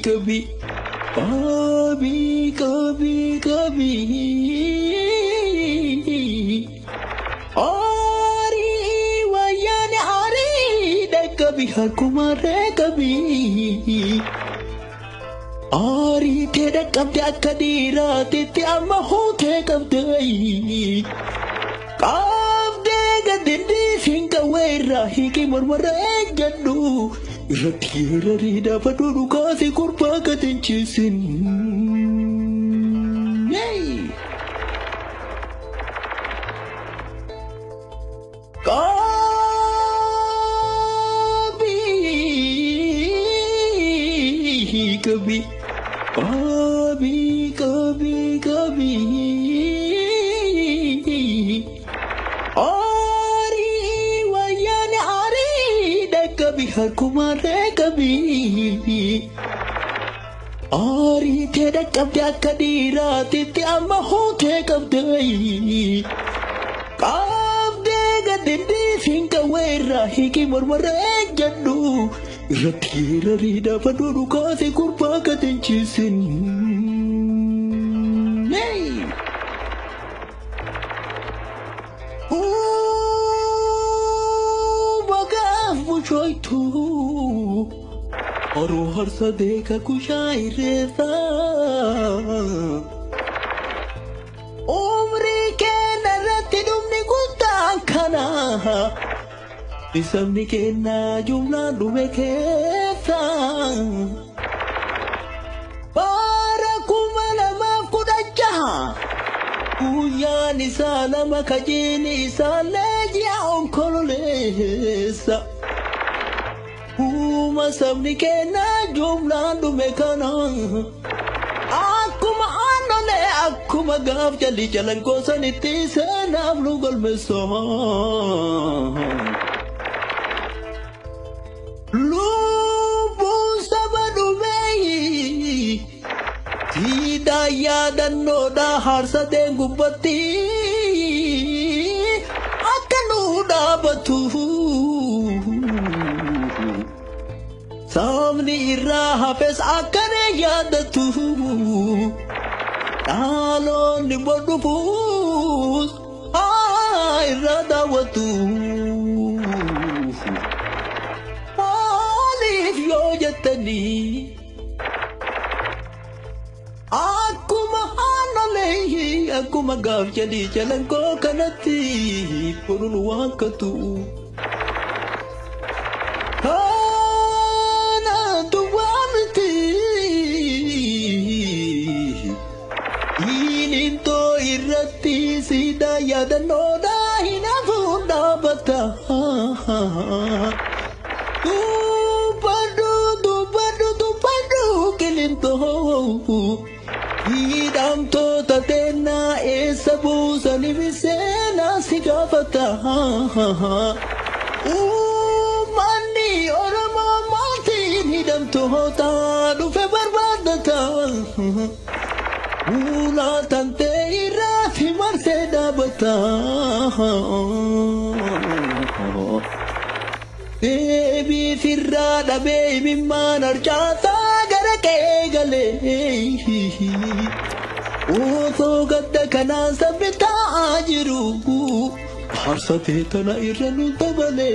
कभी कभी कभी कभी आरी वयाने आरी दे कभी हर कुमारे कभी आरी तेरे कब क्या कदीरा तेरे अम्मा हो थे कब दई कब देगा दिल्ली सिंगा वेरा ही की मरमरे Jannu Ratira rida padulu kasi kurpa katinchisin. Yay! Kabi, kabi, kabi, kabi, kabi. Ari wayane ari de kabi har kumare kabi. Ari tera kabya kadira titi amma hote kabdai. Kabdega dindi finka wera hiki murmure jandu. Ratira rida paduru kasi kurpa katinchisin. Hey! Choy tu और हर सा देखा कुशाई रेसा उम्री के नरती दुमनी कुत्ता खाना इसमनी के ना जुमला डूबे केसा para kumala maaf kudacha kuya ni sana makajini sana ya onkololesa Uma sabni ke na jumla dumekana Akuma anone akuma gaaf jali jalan ko saniti sana lugal meso Lubu sabadu mei Tida yadan noda harsa dengu bati Akanu da batu सामने हाफिज आकरे याद तू तालो निबडू फूस आय रादावतू आलिफ योजतनी aku mahanalehi aku magaw jadi jalan ko kanati purun wakatu Sida yada noda hina funda bata tu padu kilinto idam to tatena esabu sanivisena sigafata mani orama matin hidam to hota du fe barbadata Una tante irafi marseda bata Baby firrada baby manar chata gara ke gale Oso gadda kana sabita ajiru Harsa tetana iranu tabale